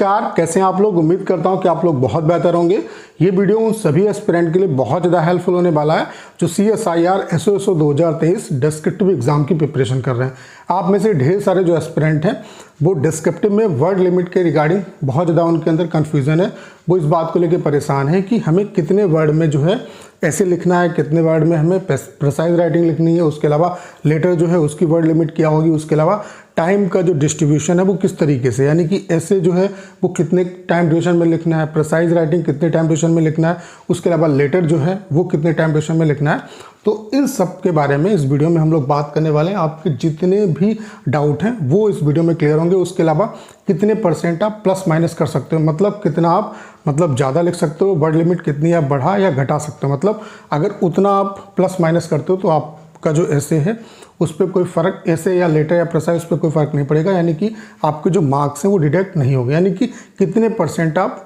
नमस्कार, कैसे हैं आप लोग। उम्मीद करता हूं कि आप लोग बहुत बेहतर होंगे। ये वीडियो उन सभी एस्पिरेंट के लिए बहुत ज़्यादा हेल्पफुल होने वाला है जो CSIR SOSO 2023 डिस्क्रिप्टिव एग्जाम की प्रिपरेशन कर रहे हैं। आप में से ढेर सारे जो एस्पिरेंट हैं वो डिस्क्रिप्टिव में वर्ड लिमिट के रिगार्डिंग बहुत ज़्यादा उनके अंदर कन्फ्यूज़न है। वो इस बात को लेकर परेशान है कि हमें कितने वर्ड में जो है ऐसे लिखना है, कितने वर्ड में हमें प्रिसाइज राइटिंग लिखनी है, उसके अलावा लेटर जो है उसकी वर्ड लिमिट क्या होगी, उसके अलावा टाइम का जो डिस्ट्रीब्यूशन है वो किस तरीके से, यानी कि ऐसे जो है वो कितने टाइम ड्यूरेशन में लिखना है, प्रिसाइज राइटिंग कितने टाइम ड्यूरेशन में लिखना है, उसके अलावा लेटर जो है वो कितने टाइम ड्यूरेशन में लिखना है। तो इन सब के बारे में इस वीडियो में हम लोग बात करने वाले हैं। आपके जितने भी डाउट हैं वो इस वीडियो में क्लियर होंगे। उसके अलावा कितने परसेंट आप प्लस माइनस कर सकते हो, मतलब कितना आप ज़्यादा लिख सकते हो, वर्ड लिमिट कितनी आप बढ़ा या घटा सकते हो, मतलब अगर उतना आप प्लस माइनस करते हो तो आपका जो ऐसे है उस पर कोई फ़र्क, ऐसे या लेटर या प्रिसाइज उस पर कोई फ़र्क नहीं पड़ेगा, यानी कि आपके जो मार्क्स हैं वो डिडक्ट नहीं होंगे, यानी कि कितने परसेंट आप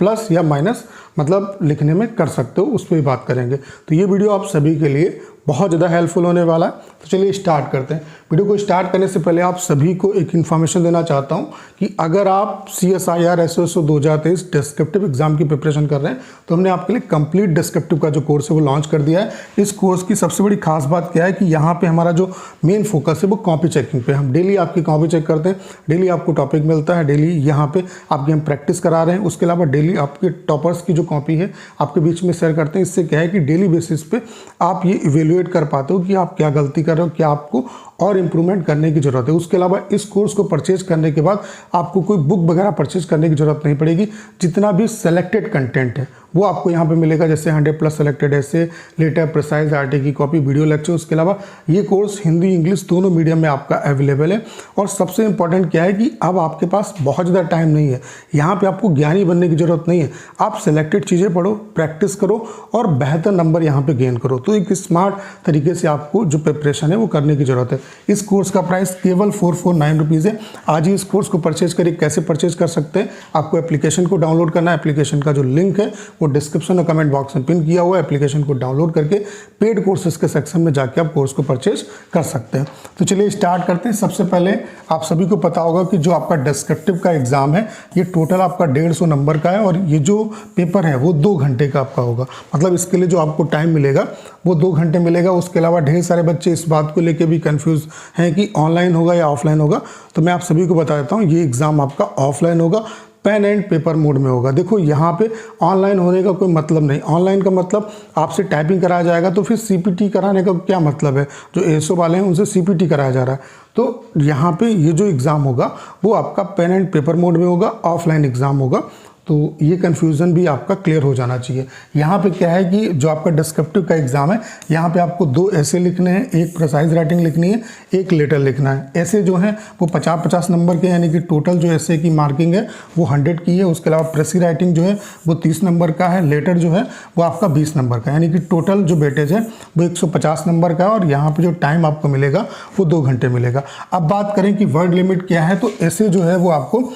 प्लस या माइनस मतलब लिखने में कर सकते हो उस पर भी बात करेंगे। तो ये वीडियो आप सभी के लिए बहुत ज़्यादा हेल्पफुल होने वाला है। तो चलिए स्टार्ट करते हैं। वीडियो को स्टार्ट करने से पहले आप सभी को एक इन्फॉर्मेशन देना चाहता हूं कि अगर आप CSIR SOSO 2023 डिस्क्रिप्टिव एग्जाम की प्रिपरेशन कर रहे हैं तो हमने आपके लिए कंप्लीट डिस्क्रिप्टिव का जो कोर्स है वो लॉन्च कर दिया है। इस कोर्स की सबसे बड़ी खास बात क्या है कि यहाँ पे हमारा जो मेन फोकस है वो कॉपी चेकिंग पे। हम डेली आपकी कॉपी चेक करते हैं, डेली आपको टॉपिक मिलता है, डेली यहाँ पे आपकी हम प्रैक्टिस करा रहे हैं। उसके अलावा डेली आपके टॉपर्स की जो कॉपी है आपके बीच में शेयर करते हैं। इससे क्या है कि डेली बेसिस पे आप ये इवेल्युएट कर पाते हो कि आप क्या गलती कर रहे हो, क्या आपको और इम्प्रूवमेंट करने की ज़रूरत है। उसके अलावा इस कोर्स को परचेज करने के बाद आपको कोई बुक वगैरह परचेज करने की ज़रूरत नहीं पड़ेगी। जितना भी सेलेक्टेड कंटेंट है वो आपको यहाँ पे मिलेगा, जैसे 100+ सेलेक्टेड ऐसे, लेटर, प्रिसाइज, आर्टिकल की कॉपी, वीडियो लेक्चर। उसके अलावा ये कोर्स हिंदी इंग्लिश दोनों मीडियम में आपका अवेलेबल है। और सबसे इंपॉर्टेंट क्या है कि अब आपके पास बहुत ज़्यादा टाइम नहीं है। यहाँ पे आपको ज्ञानी बनने की ज़रूरत नहीं है। आप सेलेक्टेड चीज़ें पढ़ो, प्रैक्टिस करो और बेहतर नंबर यहाँ पे गेन करो। तो एक स्मार्ट तरीके से आपको जो प्रिपरेशन है वो करने की ज़रूरत है। इस कोर्स का प्राइस केवल 449 रुपीज़ है। आज ही इस कोर्स को परचेज करिए। कैसे परचेज कर सकते हैं, आपको एप्लीकेशन को डाउनलोड करना है। एप्लीकेशन का जो लिंक है वो डिस्क्रिप्शन और कमेंट बॉक्स में पिन किया हुआ है। एप्लीकेशन को डाउनलोड करके पेड कोर्सेज के सेक्शन में जाके आप कोर्स को परचेज कर सकते हैं। तो चलिए स्टार्ट करते हैं। सबसे पहले आप सभी को पता होगा कि जो आपका डिस्क्रिप्टिव का एग्जाम है ये टोटल आपका 150 नंबर का है और ये जो पेपर है वो 2 घंटे का आपका होगा। मतलब इसके लिए जो आपको टाइम मिलेगा वो 2 घंटे मिलेगा। उसके अलावा ढेर सारे बच्चे इस बात को लेकर भी कंफ्यूज हैं कि ऑनलाइन होगा या ऑफलाइन होगा। तो मैं आप सभी को बता देता हूँ ये एग्ज़ाम आपका ऑफलाइन होगा, पेन एंड पेपर मोड में होगा। देखो यहाँ पे ऑनलाइन होने का कोई मतलब नहीं। ऑनलाइन का मतलब आपसे टाइपिंग कराया जाएगा, तो फिर CPT कराने का क्या मतलब है। जो ASO वाले हैं उनसे CPT कराया जा रहा है। तो यहाँ पे ये जो एग्ज़ाम होगा वो आपका पेन एंड पेपर मोड में होगा, ऑफलाइन एग्ज़ाम होगा। तो ये कन्फ्यूज़न भी आपका क्लियर हो जाना चाहिए। यहाँ पे क्या है कि जो आपका डिस्क्रिप्टिव का एग्ज़ाम है यहाँ पे आपको 2 ऐसे लिखने हैं, एक प्रिसाइज राइटिंग लिखनी है, एक लेटर लिखना है। ऐसे जो हैं वो 50-50 नंबर के, यानी कि टोटल जो ऐसे की मार्किंग है वो 100 की है। उसके अलावा प्रेसी राइटिंग जो है वो 30 नंबर का है, लेटर जो है वो आपका 20 नंबर का, यानी कि टोटल जो वेटेज है वो 150 नंबर का है। और यहाँ पर जो टाइम आपको मिलेगा वो 2 घंटे मिलेगा। अब बात करें कि वर्ड लिमिट क्या है, तो ऐसे जो है वो आपको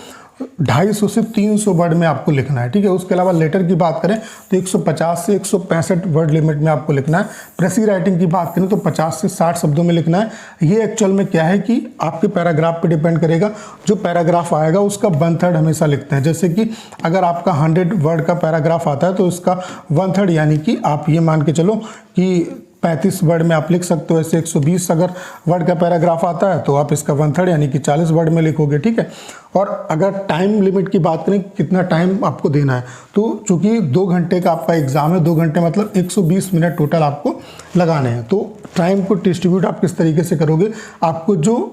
250 से 300 वर्ड में आपको लिखना है, ठीक है। उसके अलावा लेटर की बात करें तो 150 से 165 वर्ड लिमिट में आपको लिखना है। प्रेसी राइटिंग की बात करें तो 50 से 60 शब्दों में लिखना है। ये एक्चुअल में क्या है कि आपके पैराग्राफ पे डिपेंड करेगा। जो पैराग्राफ आएगा उसका 1/3 हमेशा लिखते हैं। जैसे कि अगर आपका 100 वर्ड का पैराग्राफ आता है तो इसका 1/3 यानी कि आप ये मान के चलो कि 35 वर्ड में आप लिख सकते हो। ऐसे 120 अगर वर्ड का पैराग्राफ आता है तो आप इसका 1/3 यानी कि 40 वर्ड में लिखोगे, ठीक है। और अगर टाइम लिमिट की बात करें कितना टाइम आपको देना है, तो चूंकि 2 घंटे का आपका एग्जाम है, 2 घंटे मतलब 120 मिनट टोटल आपको लगाने हैं। तो टाइम को डिस्ट्रीब्यूट आप किस तरीके से करोगे, आपको जो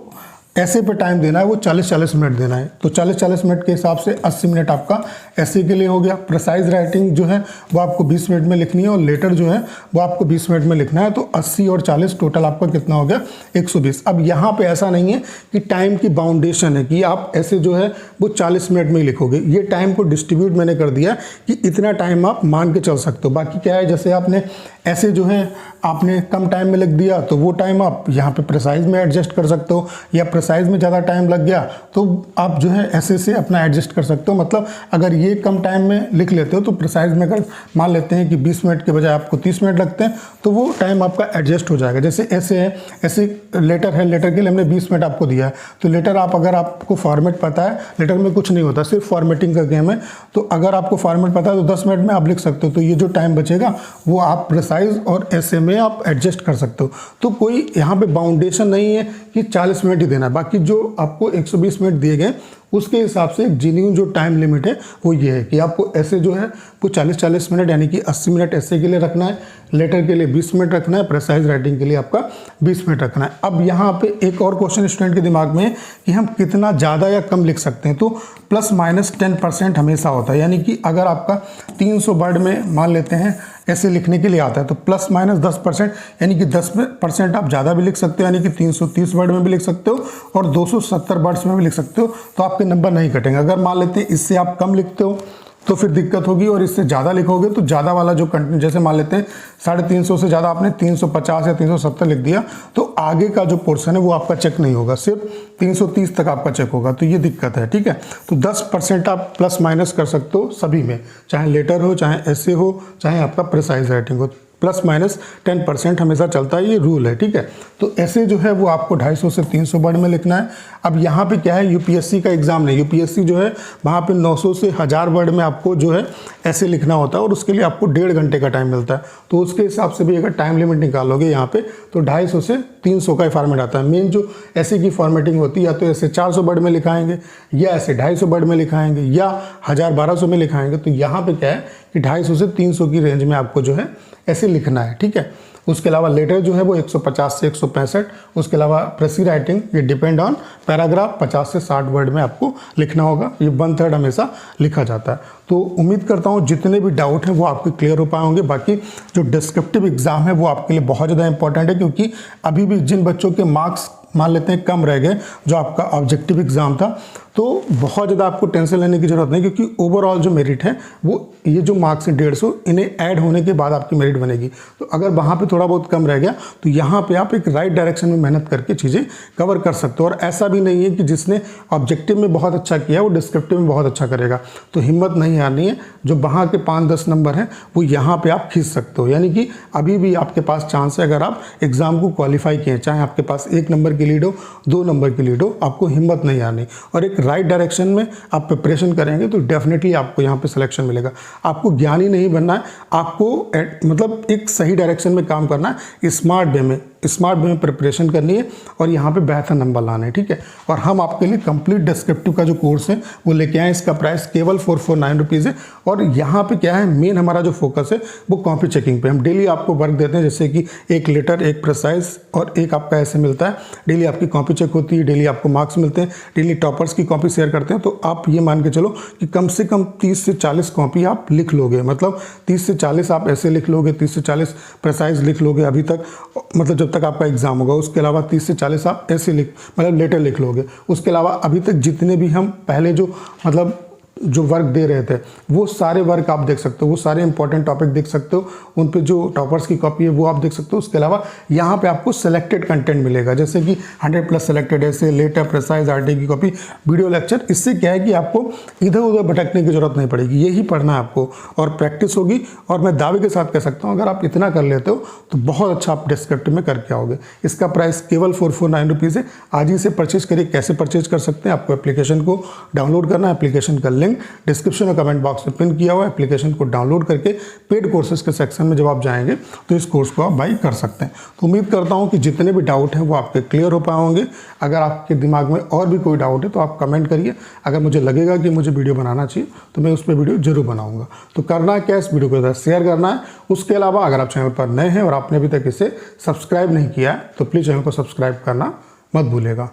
ऐसे पे टाइम देना है वो 40-40 मिनट देना है। तो 40-40 मिनट के हिसाब से 80 मिनट आपका ऐसे के लिए हो गया। प्रिसाइज राइटिंग जो है वो आपको 20 मिनट में लिखनी है और लेटर जो है वो आपको 20 मिनट में लिखना है। तो 80 और 40 टोटल आपका कितना हो गया, 120। अब यहाँ पे ऐसा नहीं है कि टाइम की बाउंडेशन है कि आप ऐसे जो है वो 40 मिनट में ही लिखोगे। ये टाइम को डिस्ट्रीब्यूट मैंने कर दिया कि इतना टाइम आप मान के चल सकते हो। बाकी क्या है, जैसे आपने ऐसे जो है आपने कम टाइम में लिख दिया तो वो टाइम आप यहाँ पे प्रिसाइज में एडजस्ट कर सकते हो या प्रिसाइज में ज़्यादा टाइम लग गया तो आप जो है ऐसे से अपना एडजस्ट कर सकते हो। मतलब अगर ये कम टाइम में लिख लेते हो तो प्रिसाइज में अगर मान लेते हैं कि 20 मिनट के बजाय आपको 30 मिनट लगते हैं तो वो टाइम आपका एडजस्ट हो जाएगा। जैसे ऐसे है, ऐसे लेटर है, लेटर के लिए हमने 20 मिनट आपको दिया है, तो लेटर आप अगर आपको फॉर्मेट पता है, लेटर में कुछ नहीं होता, सिर्फ फॉर्मेटिंग का गेम है, तो अगर आपको फॉर्मेट पता है तो 10 मिनट में आप लिख सकते हो। तो ये जो टाइम बचेगा वो आप प्रिसाइज और ऐसे में आप एडजस्ट कर सकते हो। तो कोई यहाँ पे बाउंडेशन नहीं है कि 40 मिनट ही देना है। बाकी जो आपको 120 मिनट दिए गए उसके हिसाब से जेन्युइन जो टाइम लिमिट है वो ये है कि आपको ऐसे जो है वो 40-40 मिनट यानी कि 80 मिनट ऐसे के लिए रखना है, लेटर के लिए 20 मिनट रखना है, प्रिसाइज राइटिंग के लिए आपका 20 मिनट रखना है। अब यहाँ पे एक और क्वेश्चन स्टूडेंट के दिमाग में है कि हम कितना ज़्यादा या कम लिख सकते हैं। तो ±10% हमेशा होता है, यानी कि अगर आपका 300 वर्ड में मान लेते हैं ऐसे लिखने के लिए आता है तो ±10% यानी कि 10% आप ज़्यादा भी लिख सकते हो, यानी कि 330 वर्ड में भी लिख सकते हो और 270 वर्ड्स में भी लिख सकते हो, तो आपके नंबर नहीं कटेंगे। अगर मान लेते हैं इससे आप कम लिखते हो तो फिर दिक्कत होगी, और इससे ज़्यादा लिखोगे तो ज़्यादा वाला जो कंटेंट, जैसे मान लेते हैं 350 से ज़्यादा आपने 350 या 370 लिख दिया तो आगे का जो पोर्शन है वो आपका चेक नहीं होगा, सिर्फ 330 तक आपका चेक होगा, तो ये दिक्कत है। ठीक है, तो 10% आप प्लस माइनस कर सकते हो सभी में, चाहे लेटर हो, चाहे ऐसे हो, चाहे आपका प्रिसाइज राइटिंग हो, ±10% हमेशा चलता है, ये रूल है। ठीक है, तो ऐसे जो है वो आपको 250 से 300 वर्ड में लिखना है। अब यहाँ पे क्या है, यूपीएससी का एग्जाम नहीं, यूपीएससी जो है वहाँ पे 900 से 1000 वर्ड में आपको जो है ऐसे लिखना होता है और उसके लिए आपको 1.5 घंटे का टाइम मिलता है। तो उसके हिसाब से भी अगर टाइम लिमिट निकालोगे यहाँ पे तो 250 से 300 का फॉर्मेट आता है। मेन जो ऐसे की फॉर्मेटिंग होती है या तो ऐसे 400 वर्ड में लिखाएंगे या ऐसे 250 वर्ड में लिखाएंगे या 1000-1200 में लिखाएंगे। तो यहाँ पे क्या है कि 250 से 300 की रेंज में आपको जो है ऐसे लिखना है। ठीक है, उसके अलावा लेटर जो है वो 150 से 165, उसके अलावा प्रेसी राइटिंग ये डिपेंड ऑन पैराग्राफ 50 से 60 वर्ड में आपको लिखना होगा, ये 1/3 हमेशा लिखा जाता है। तो उम्मीद करता हूँ जितने भी डाउट हैं वो आपके क्लियर हो पाए होंगे। बाकी जो डिस्क्रिप्टिव एग्जाम है वो आपके लिए बहुत ज़्यादा इंपॉर्टेंट है, क्योंकि अभी भी जिन बच्चों के मार्क्स मान लेते हैं कम रह गए जो आपका ऑब्जेक्टिव एग्जाम था, तो बहुत ज़्यादा आपको टेंशन लेने की ज़रूरत नहीं, क्योंकि ओवरऑल जो मेरिट है वो ये जो मार्क्स हैं 150 इन्हें ऐड होने के बाद आपकी मेरिट बनेगी। तो अगर वहाँ पे थोड़ा बहुत कम रह गया तो यहाँ पे आप एक राइट डायरेक्शन में मेहनत करके चीज़ें कवर कर सकते हो। और ऐसा भी नहीं है कि जिसने ऑब्जेक्टिव में बहुत अच्छा किया वो डिस्क्रिप्टिव में बहुत अच्छा करेगा, तो हिम्मत नहीं हारनी है। जो वहाँ के 5-10 नंबर हैं वो यहाँ पर आप खींच सकते हो, यानी कि अभी भी आपके पास चांस है अगर आप एग्ज़ाम को क्वालिफाई किए, चाहे आपके पास 1 नंबर की लीड हो, 2 नंबर की लीड हो, आपको हिम्मत नहीं हारनी और एक राइट डायरेक्शन में आप प्रिपरेशन करेंगे तो डेफिनेटली आपको यहाँ पे सिलेक्शन मिलेगा। आपको ज्ञानी नहीं बनना है, आपको मतलब एक सही डायरेक्शन में काम करना है, स्मार्ट वे में प्रिपरेशन करनी है और यहाँ पे बेहतर नंबर लाने हैं। ठीक है, और हम आपके लिए कंप्लीट डिस्क्रिप्टिव का जो कोर्स है वो लेके आए, इसका प्राइस केवल 449 रुपीज़ है। और यहाँ पे क्या है, मेन हमारा जो फोकस है वो कॉपी चेकिंग पे। हम डेली आपको वर्क देते हैं, जैसे कि एक लेटर, एक प्रिसाइज और एक आपका ऐसे मिलता है। डेली आपकी कॉपी चेक होती है, डेली आपको मार्क्स मिलते हैं, डेली टॉपर्स की कॉपी शेयर करते हैं। तो आप ये मान के चलो कि कम से कम 30 से 40 कॉपी आप लिख लोगे, मतलब 30 से 40 आप ऐसे लिख लोगे, 30 से 40 प्रिसाइज लिख लोगे अभी तक, मतलब जब तक आपका एग्जाम होगा। उसके अलावा 30 से 40 आप ऐसे मतलब लेटर लिख लोगे। उसके अलावा अभी तक जितने भी हम पहले जो मतलब जो वर्क दे रहे थे वो सारे वर्क आप देख सकते हो, वो सारे इंपॉर्टेंट टॉपिक देख सकते हो, उन पे जो टॉपर्स की कॉपी है वो आप देख सकते हो। उसके अलावा यहाँ पे आपको सिलेक्टेड कंटेंट मिलेगा, जैसे कि 100+ सिलेक्टेड ऐसे, लेटर, प्रिसाइज, आरटी की कॉपी, वीडियो लेक्चर। इससे क्या है कि आपको इधर उधर भटकने की जरूरत नहीं पड़ेगी, यही पढ़ना है आपको और प्रैक्टिस होगी। और मैं दावे के साथ कह सकता हूँ अगर आप इतना कर लेते हो तो बहुत अच्छा आप डिस्क्रिप्टिव में करके आओगे। इसका प्राइस केवल 449 रुपीज़ है। आज ही से परचेज करिए। कैसे परचेज कर सकते हैं, आपको एप्लीकेशन को डाउनलोड करना है। एप्लीकेशन का लिंक डिस्क्रिप्शन और कमेंट बॉक्स में पिन किया हुआ है। एप्लीकेशन को डाउनलोड करके पेड कोर्सेज के सेक्शन में जब आप जाएंगे तो इस कोर्स को आप बाई कर सकते हैं। तो उम्मीद करता हूं कि जितने भी डाउट हैं वो आपके क्लियर हो पाए होंगे। अगर आपके दिमाग में और भी कोई डाउट है तो आप कमेंट करिए। अगर मुझे लगेगा कि मुझे वीडियो बनाना चाहिए तो मैं उस पर वीडियो जरूर बनाऊंगा। तो करना क्या, इस वीडियो को शेयर करना है। उसके अलावा अगर आप चैनल पर नए हैं और आपने अभी तक इसे सब्सक्राइब नहीं किया है तो प्लीज़ चैनल को सब्सक्राइब करना मत भूलिएगा।